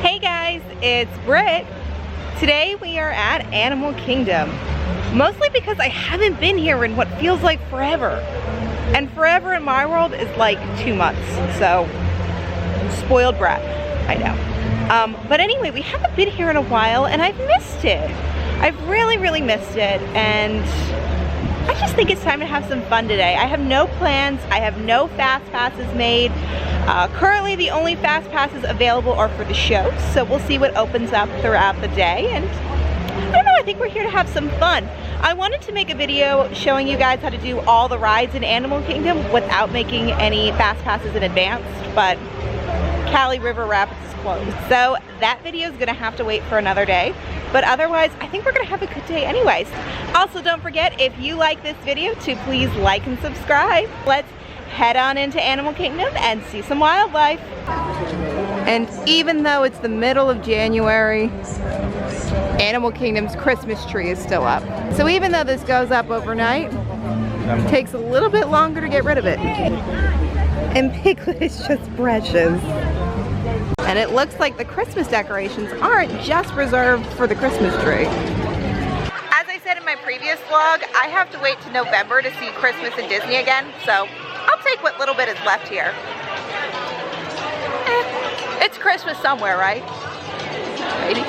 Hey guys, it's Britt. Today we are at Animal Kingdom, mostly because I haven't been here in what feels like forever. And forever in my world is like 2 months, so spoiled brat, I know. But anyway, we haven't been here in a while and I've missed it. I've really missed it, and I just think it's time to have some fun today. I have no plans, I have no fast passes made. Currently the only fast passes available are for the shows, so we'll see what opens up throughout the day, and I don't know, I think we're here to have some fun. I wanted to make a video showing you guys how to do all the rides in Animal Kingdom without making any fast passes in advance, but Cali River Rapids is closed, so that video is gonna have to wait for another day. But otherwise, I think we're gonna have a good day anyways. Also, don't forget, if you like this video, to please like and subscribe. Let's head on into Animal Kingdom and see some wildlife. And even though it's the middle of January, Animal Kingdom's Christmas tree is still up. So even though this goes up overnight, it takes a little bit longer to get rid of it. And Piglet is just precious. And it looks like the Christmas decorations aren't just reserved for the Christmas tree. As I said in my previous vlog, I have to wait to November to see Christmas in Disney again, so I'll take what little bit is left here. It's Christmas somewhere, right? Maybe.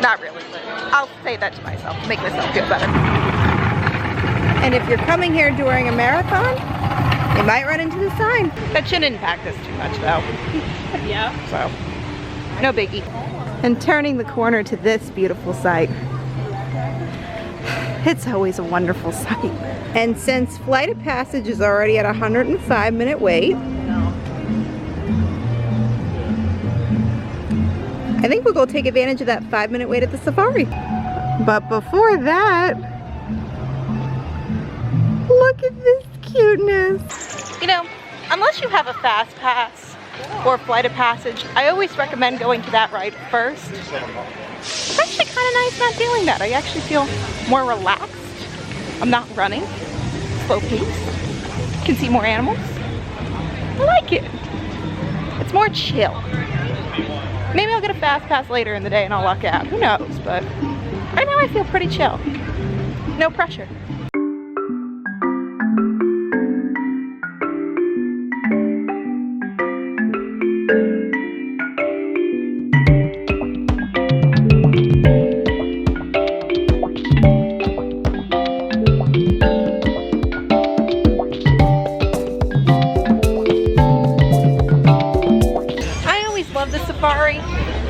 Not really, but I'll say that to myself, make myself feel better. And if you're coming here during a marathon, you might run into the sign. That shouldn't impact us too much though. Yeah. So, no biggie. And turning the corner to this beautiful sight. It's always a wonderful sight. And since Flight of Passage is already at a 105-minute wait, I think we'll go take advantage of that 5-minute wait at the safari. But before that, look at this cuteness. You know, unless you have a fast pass or Flight of Passage, I always recommend going to that ride first. It's actually kind of nice not feeling that. I actually feel more relaxed. I'm not running, slow pace. Can see more animals. I like it. It's more chill. Maybe I'll get a fast pass later in the day and I'll luck out. Who knows? But right now I feel pretty chill. No pressure.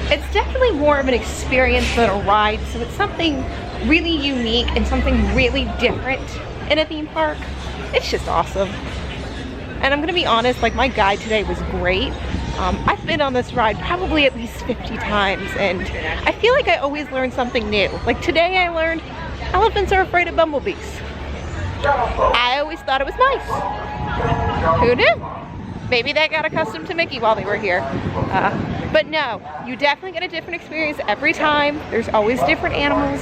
It's definitely more of an experience than a ride, so it's something really unique and something really different in a theme park. It's just awesome. And I'm gonna be honest, like, my guide today was great. I've been on this ride probably at least 50 times, and I feel like I always learn something new. Like today I learned elephants are afraid of bumblebees. I always thought it was mice. Who knew? Maybe they got accustomed to Mickey while they were here. But no, you definitely get a different experience every time. There's always different animals.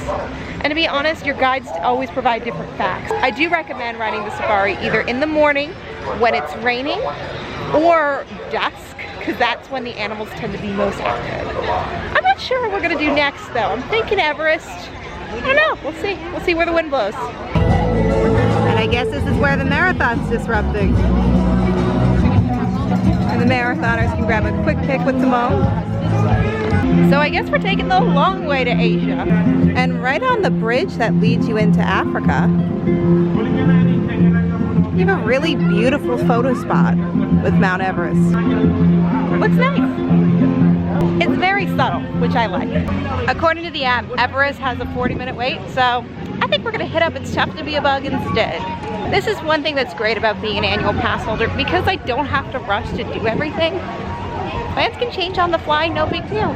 And to be honest, your guides always provide different facts. I do recommend riding the safari either in the morning when it's raining or dusk, because that's when the animals tend to be most active. I'm not sure what we're gonna do next though. I'm thinking Everest. I don't know, we'll see. We'll see where the wind blows. And I guess this is where the marathon's disrupting. And the marathoners can grab a quick pic with Simone. So I guess we're taking the long way to Asia. And right on the bridge that leads you into Africa, you have a really beautiful photo spot with Mount Everest. Looks nice. It's very subtle, which I like. According to the app, Everest has a 40-minute wait, so I think we're gonna hit up It's Tough to Be a Bug instead. This is one thing that's great about being an annual pass holder, because I don't have to rush to do everything. Plans can change on the fly, no big deal.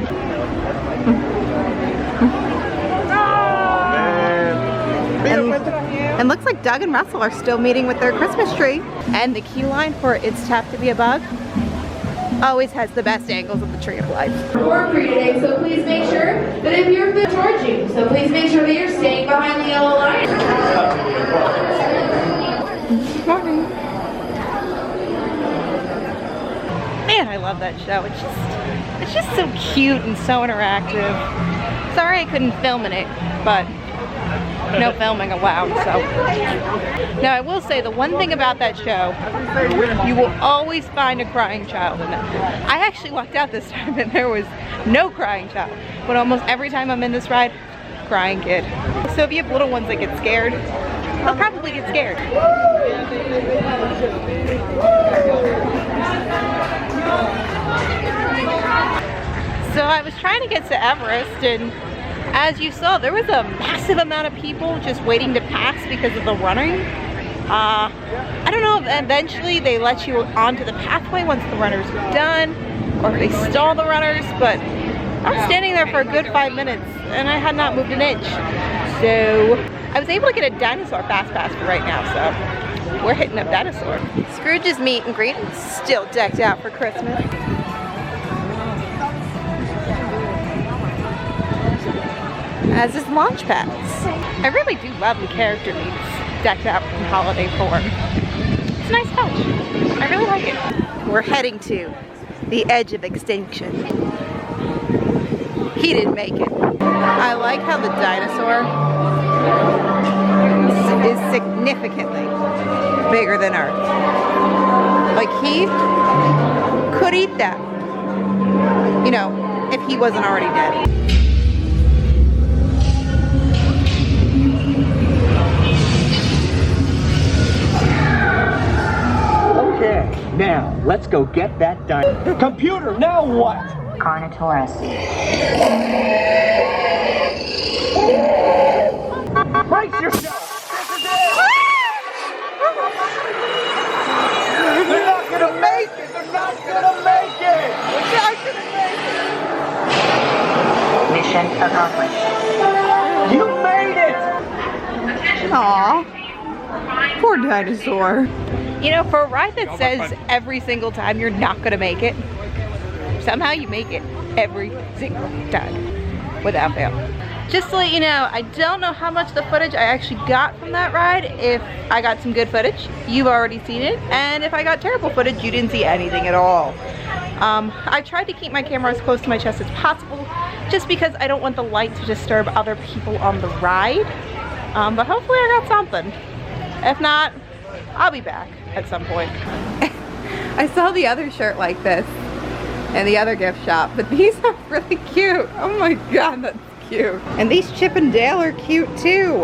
And looks like Doug and Russell are still meeting with their Christmas tree. And the queue line for It's Tough to Be a Bug always has the best angles of the Tree of Life. For free today, so please make sure that if you're charge you, so please make sure that you're staying behind the yellow line. Morning. Man, I love that show. It's just so cute and so interactive. Sorry I couldn't film in it, but no filming allowed, so. Now I will say the one thing about that show, you will always find a crying child in it. I actually walked out this time and there was no crying child, but almost every time I'm in this ride, crying kid. So if you have little ones that get scared, they'll probably get scared. So I was trying to get to Everest, and as you saw, there was a massive amount of people just waiting to pass because of the running. I don't know if eventually they let you onto the pathway once the runners are done, or if they stall the runners, but I was standing there for a good 5 minutes and I had not moved an inch. So I was able to get a Dinosaur fast pass for right now, so we're hitting up Dinosaur. Scrooge's meet and greet is still decked out for Christmas. As is launch pads. I really do love the character meets decked out in holiday form. It's a nice touch. I really like it. We're heading to the edge of extinction. He didn't make it. I like how the dinosaur is significantly bigger than Earth. Like he could eat that, you know, if he wasn't already dead. Okay, now let's go get that dinosaur. Computer, now what? Carnotaurus. Brace yourself! This is it! They're not gonna make it! They're not gonna make it! They're not gonna make it! Mission accomplished. You made it! Aw, poor dinosaur. You know, for a ride that says every single time you're not gonna make it, somehow you make it every single time, without fail. Just to let you know, I don't know how much the footage I actually got from that ride. If I got some good footage, you've already seen it. And if I got terrible footage, you didn't see anything at all. I tried to keep my camera as close to my chest as possible, just because I don't want the light to disturb other people on the ride. But hopefully I got something. If not, I'll be back at some point. I saw the other shirt like this in the other gift shop, but these are really cute. Oh my god, that's cute. And these Chip and Dale are cute too.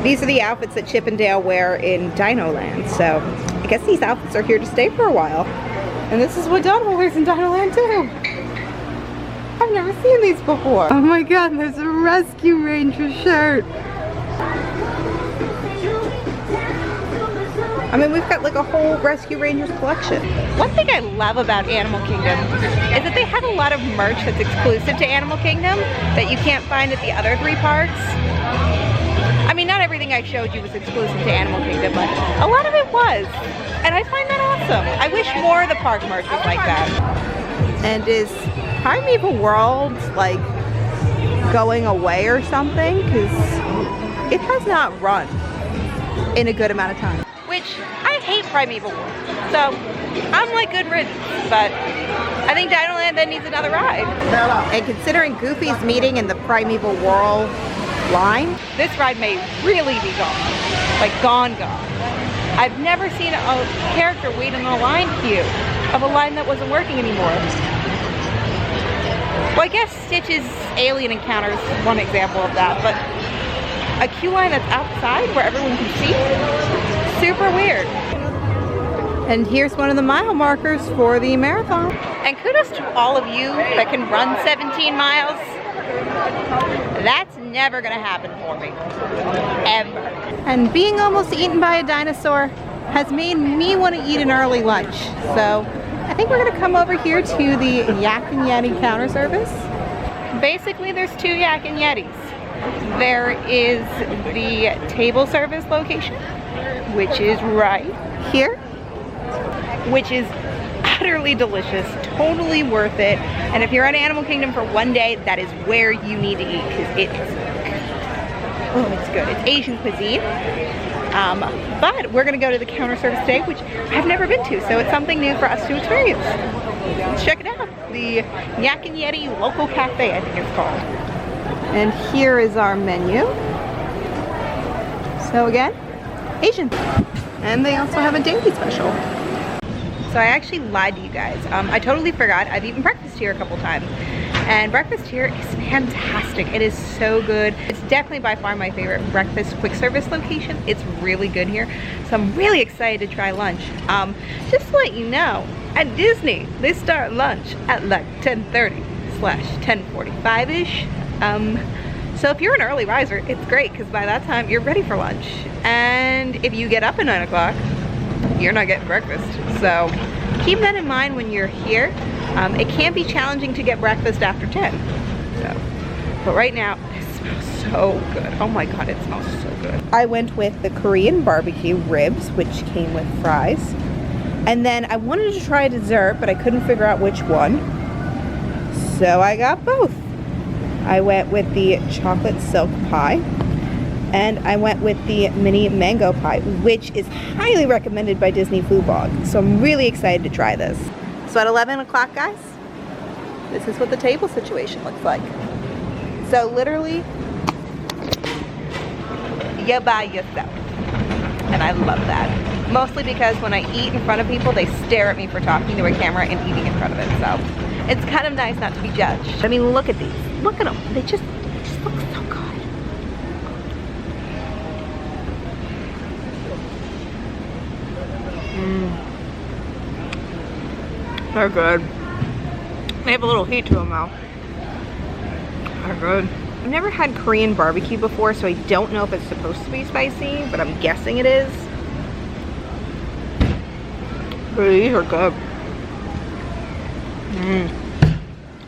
These are the outfits that Chip and Dale wear in Dino Land, so I guess these outfits are here to stay for a while. And this is what Donald wears in Dino Land too. I've never seen these before. Oh my god, there's a Rescue Ranger shirt. I mean, we've got like a whole Rescue Rangers collection. One thing I love about Animal Kingdom is that they have a lot of merch that's exclusive to Animal Kingdom that you can't find at the other 3 parks. I mean, not everything I showed you was exclusive to Animal Kingdom, but a lot of it was. And I find that awesome. I wish more of the park merch was like that. And is Primeval World like going away or something? Because it has not run in a good amount of time. Which, I hate Primeval World, so I'm like good riddance, but I think Dino Land then needs another ride. And considering Goofy's meeting in the Primeval World line, this ride may really be gone, like gone. I've never seen a character wait in a line queue of a line that wasn't working anymore. Well, I guess Stitch's Alien Encounter is one example of that, but a queue line that's outside where everyone can see? Super weird. And here's one of the mile markers for the marathon. And kudos to all of you that can run 17 miles. That's never gonna happen for me, ever. And being almost eaten by a dinosaur has made me want to eat an early lunch. So I think we're gonna come over here to the Yak and Yeti counter service. Basically, there's 2 Yak and Yetis. There is the table service location, which is right here, which is utterly delicious, totally worth it. And if you're at Animal Kingdom for one day, that is where you need to eat, because it is, oh, it's good. It's Asian cuisine. But we're gonna go to the counter service today, which I've never been to, so it's something new for us to experience. Let's check it out. The Yak and Yeti Local Cafe, I think it's called. And here is our menu. So again, Asian. And they also have a daily special. So I actually lied to you guys. I totally forgot. I've eaten breakfast here a couple times. And breakfast here is fantastic. It is so good. It's definitely by far my favorite breakfast quick service location. It's really good here. So I'm really excited to try lunch. Just to let you know, at Disney, they start lunch at like 10:30/10:45-ish. So if you're an early riser, it's great because by that time you're ready for lunch. And if you get up at 9 o'clock, you're not getting breakfast. So keep that in mind when you're here. It can be challenging to get breakfast after 10. So, but right now, it smells so good. Oh my God, it smells so good. I went with the Korean barbecue ribs, which came with fries. And then I wanted to try a dessert, but I couldn't figure out which one. So I got both. I went with the chocolate silk pie. And I went with the mini mango pie, which is highly recommended by Disney Food Blog. So I'm really excited to try this. So at 11 o'clock, guys, this is what the table situation looks like. So literally, you're by yourself. And I love that. Mostly because when I eat in front of people, they stare at me for talking to a camera and eating in front of it. So it's kind of nice not to be judged. I mean, look at these. Look at them. They just look so good. They're good. They have a little heat to them though. They're good. I've never had Korean barbecue before, so I don't know if it's supposed to be spicy, but I'm guessing it is. But these are good.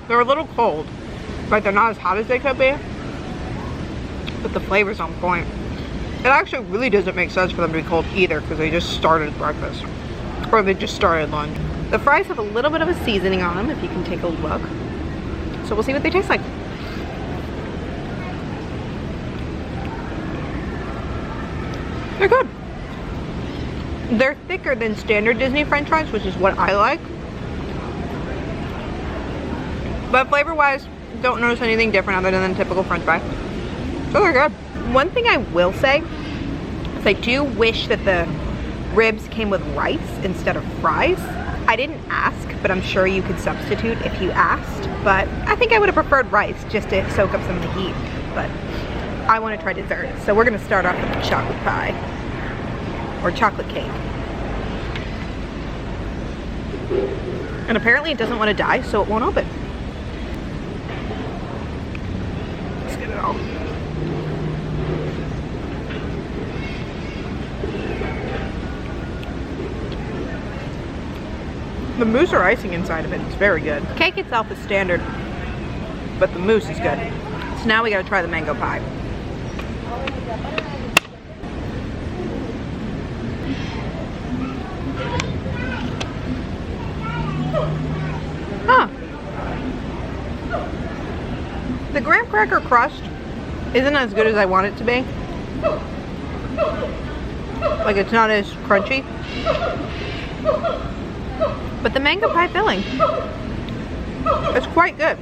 They're a little cold. Like they're not as hot as they could be. But the flavor's on point. It actually really doesn't make sense for them to be cold either because they just started breakfast. Or they just started lunch. The fries have a little bit of a seasoning on them, if you can take a look. So we'll see what they taste like. They're good. They're thicker than standard Disney French fries, which is what I like. But flavor-wise, don't notice anything different other than the typical French fry. So they're good. One thing I will say is I do wish that the ribs came with rice instead of fries. I didn't ask, but I'm sure you could substitute if you asked. But I think I would have preferred rice just to soak up some of the heat. But I want to try dessert. So we're going to start off with the chocolate pie. Or chocolate cake. And apparently it doesn't want to die, so it won't open. Let's get it all. The mousse or icing inside of it is very good. The cake itself is standard, but the mousse is good. So now we gotta try the mango pie. Huh. The graham cracker crust isn't as good as I want it to be. Like it's not as crunchy. But the mango pie filling, it's quite good.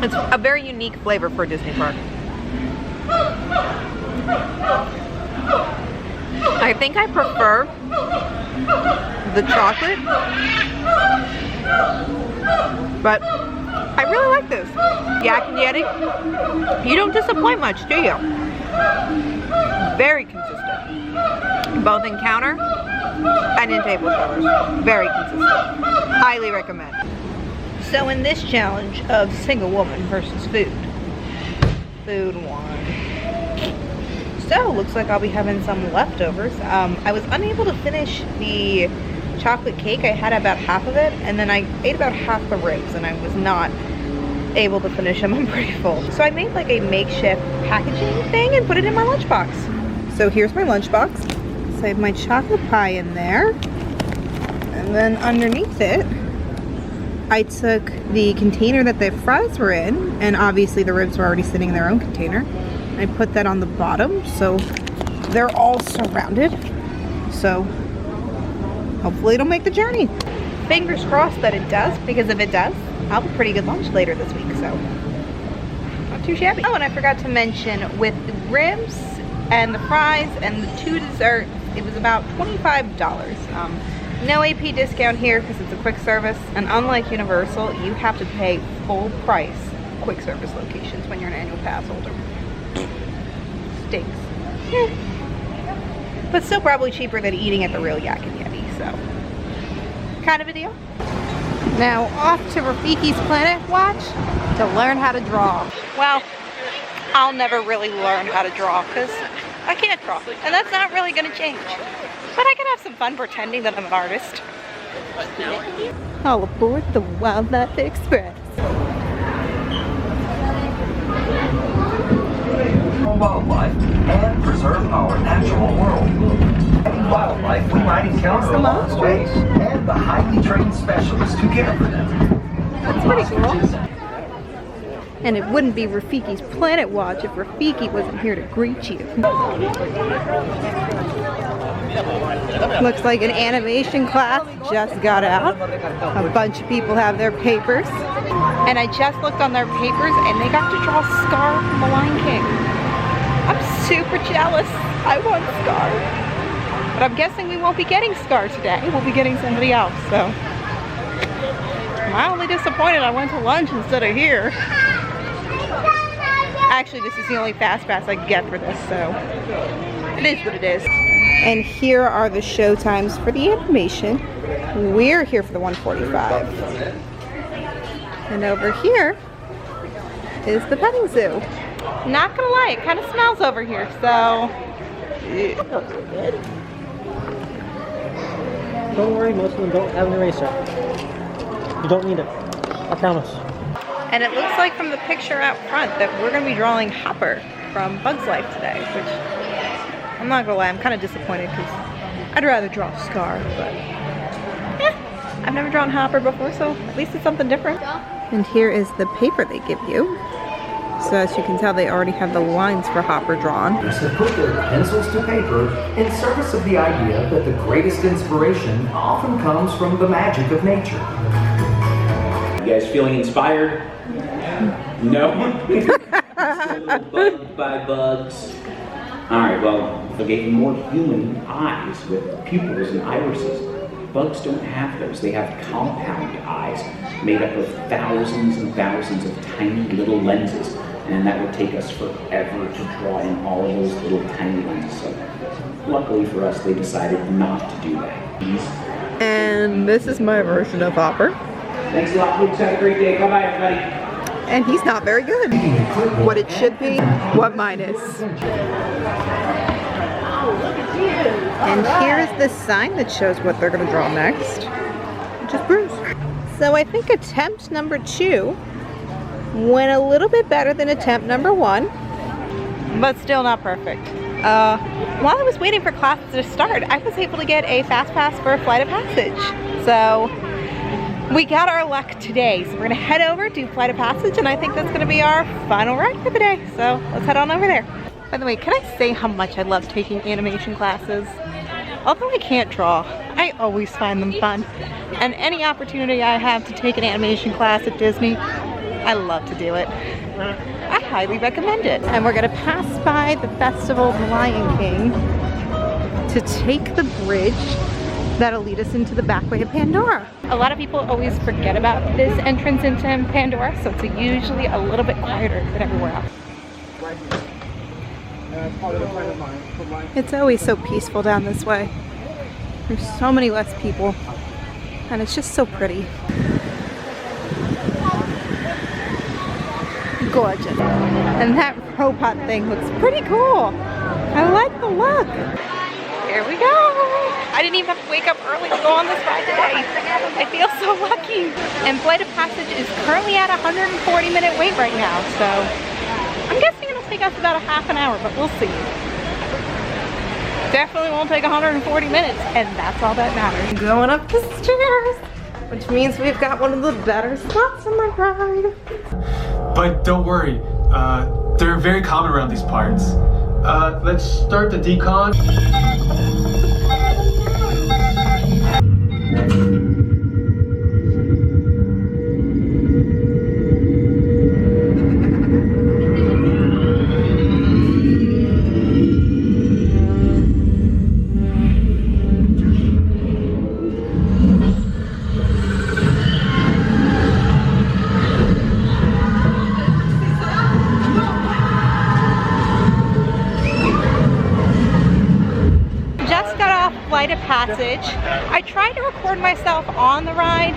It's a very unique flavor for a Disney park. I think I prefer the chocolate, but I really like this. Yak and Yeti, you don't disappoint much, do you? Very consistent, both in counter and in table service. Very consistent. Highly recommend. So in this challenge of single woman versus food one. So looks like I'll be having some leftovers. I was unable to finish the chocolate cake. I had about half of it, and then I ate about half the ribs, and I was not able to finish them. I'm pretty full. So I made like a makeshift packaging thing and put it in my lunchbox. So here's my lunchbox. So I have my chocolate pie in there, and then underneath it I took the container that the fries were in, and obviously the ribs were already sitting in their own container. I put that on the bottom, so they're all surrounded. So hopefully it'll make the journey. Fingers crossed that it does, because if it does, I'll have a pretty good lunch later this week, so not too shabby. Oh, and I forgot to mention, with the ribs and the fries and the 2 desserts, it was about $25. No AP discount here because it's a quick service, and unlike Universal, you have to pay full price quick service locations when you're an annual pass holder. Stinks. But still probably cheaper than eating at the real Yak and Yeti, so kind of a deal. Now off to Rafiki's Planet Watch to learn how to draw. Well, I'll never really learn how to draw because I can't draw, and that's not really going to change. But I can have some fun pretending that I'm an artist. All aboard the Wildlife Express. Wildlife and preserve our natural world. In wildlife, we might encounter a lot of space and the highly trained specialists who care for them. That's pretty cool. And it wouldn't be Rafiki's Planet Watch if Rafiki wasn't here to greet you. Looks like an animation class just got out. A bunch of people have their papers. And I just looked on their papers and they got to draw Scar from The Lion King. I'm super jealous. I want Scar. But I'm guessing we won't be getting Scar today. We'll be getting somebody else, so. I'm mildly disappointed I went to lunch instead of here. Actually, this is the only fast pass I can get for this, so it is what it is. And here are the show times for the animation. We're here for the 1:45. And over here is the petting zoo. Not gonna lie, it kind of smells over here, so. Don't worry, most of them don't have an eraser. You don't need it, I promise. And it looks like from the picture out front that we're gonna be drawing Hopper from Bug's Life today, which I'm not gonna lie, I'm kind of disappointed because I'd rather draw Scar, but yeah, I've never drawn Hopper before, so at least it's something different. And here is the paper they give you. So as you can tell, they already have the lines for Hopper drawn. To put their pencils to paper in service of the idea that the greatest inspiration often comes from the magic of nature. You guys feeling inspired? No? Still a little bugged by bugs. Alright, well, if I gave you more human eyes with pupils and irises, bugs don't have those. They have compound eyes made up of thousands and thousands of tiny little lenses. And that would take us forever to draw in all of those little tiny lenses. So luckily for us, they decided not to do that. And this is my version of Hopper. Thanks a lot, folks. Have a great day. Bye-bye, everybody. And he's not very good. What it should be, what mine is. And here is the sign that shows what they're going to draw next, which is Bruce. So I think attempt number 2 went a little bit better than attempt number 1, but still not perfect. While I was waiting for classes to start, I was able to get a fast pass for a Flight of Passage. So we got our luck today. So we're gonna head over, do Flight of Passage, and I think that's gonna be our final ride for the day. So let's head on over there. By the way, can I say how much I love taking animation classes? Although I can't draw, I always find them fun. And any opportunity I have to take an animation class at Disney, I love to do it. I highly recommend it. And we're gonna pass by the Festival of the Lion King to take the bridge that'll lead us into the back way of Pandora. A lot of people always forget about this entrance into Pandora, so it's usually a little bit quieter than everywhere else. It's always so peaceful down this way. There's so many less people, and it's just so pretty. Gorgeous. And that robot thing looks pretty cool. I like the look. Here we go. I didn't even have to wake up early to go on this ride today. I feel so lucky. And Flight of Passage is currently at a 140-minute wait right now, so I'm guessing it'll take us about a half an hour, but we'll see. Definitely won't take 140 minutes, and that's all that matters. Going up the stairs, which means we've got one of the better spots on the ride. But don't worry, they're very common around these parts. Let's start the decon. Flight of Passage. I tried to record myself on the ride.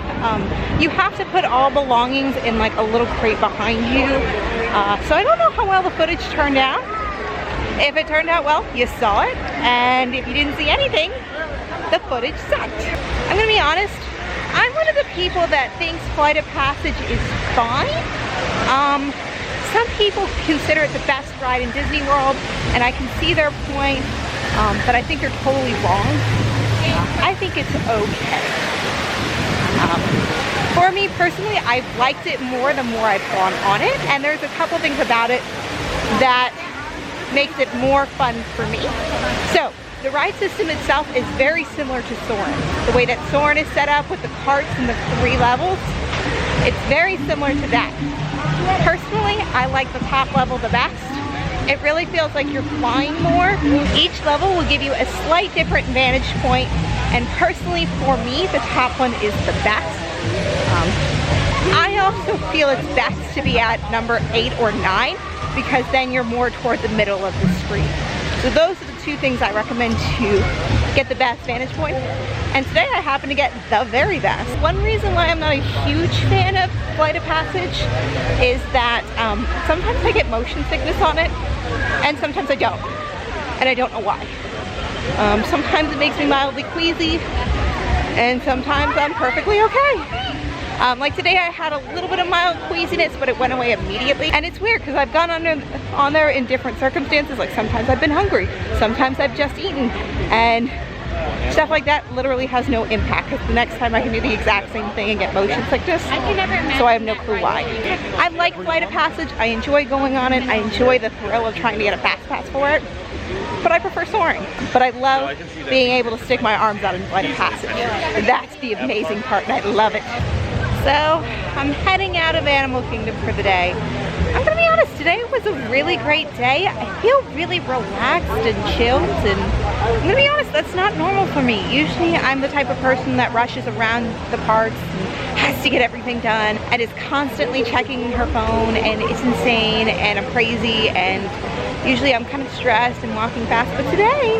You have to put all belongings in like a little crate behind you. So I don't know how well the footage turned out. If it turned out well, you saw it. And if you didn't see anything, the footage sucked. I'm gonna be honest, I'm one of the people that thinks Flight of Passage is fine. Some people consider it the best ride in Disney World, and I can see their point. But I think they're totally wrong. I think it's okay. For me personally, I've liked it more the more I've gone on it, and there's a couple things about it that makes it more fun for me. So, the ride system itself is very similar to Soarin'. The way that Soarin' is set up with the carts and the 3 levels, it's very similar to that. Personally, I like the top level the best. It really feels like you're flying more. Each level will give you a slight different vantage point, and personally for me, the top one is the best. I also feel it's best to be at number 8 or 9, because then you're more toward the middle of the screen. So those are the 2 things I recommend to get the best vantage point. And today I happen to get the very best. One reason why I'm not a huge fan of Flight of Passage is that sometimes I get motion sickness on it, and sometimes I don't. And I don't know why. Sometimes it makes me mildly queasy, and sometimes I'm perfectly okay. Like today I had a little bit of mild queasiness, but it went away immediately. And it's weird because I've gone on there in different circumstances. Like sometimes I've been hungry, sometimes I've just eaten, and stuff like that literally has no impact, because the next time I can do the exact same thing and get motion sickness. So I have no clue why. I like Flight of Passage. I enjoy going on it. I enjoy the thrill of trying to get a fast pass for it. But I prefer Soaring. But I love being able to stick my arms out in Flight of Passage. That's the amazing part, and I love it. So I'm heading out of Animal Kingdom for the day. I'm gonna be honest, today was a really great day. I feel really relaxed and chilled, and I'm gonna be honest, that's not normal for me. Usually I'm the type of person that rushes around the parks and has to get everything done and is constantly checking her phone, and it's insane and I'm crazy, and usually I'm kind of stressed and walking fast, but today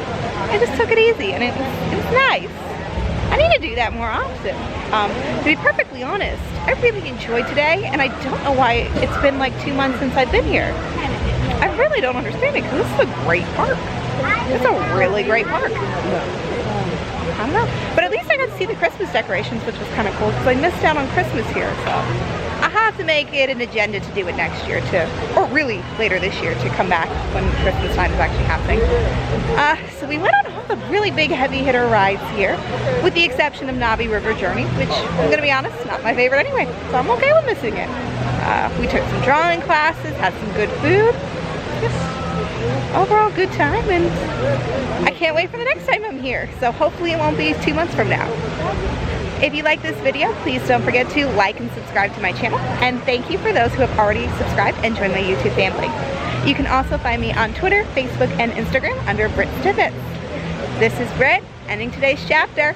I just took it easy and it was nice. I need to do that more often. To be perfectly honest, I really enjoyed today, and I don't know why it's been like 2 months since I've been here. I really don't understand it, because this is a great park. It's a really great park. I don't know. But at least I got to see the Christmas decorations, which was kind of cool, because I missed out on Christmas here, so I have to make it an agenda to do it next year too, or really later this year, to come back when Christmas time is actually happening. So we went on all the really big heavy hitter rides here, with the exception of Navi River Journey, which I'm gonna be honest, not my favorite anyway, so I'm okay with missing it. We took some drawing classes, had some good food, just overall good time, and I can't wait for the next time I'm here, so hopefully it won't be 2 months from now. If you like this video, please don't forget to like and subscribe to my channel, and thank you for those who have already subscribed and joined my YouTube family. You can also find me on Twitter, Facebook, and Instagram under Brit Tidbits. This is Brit, ending today's chapter.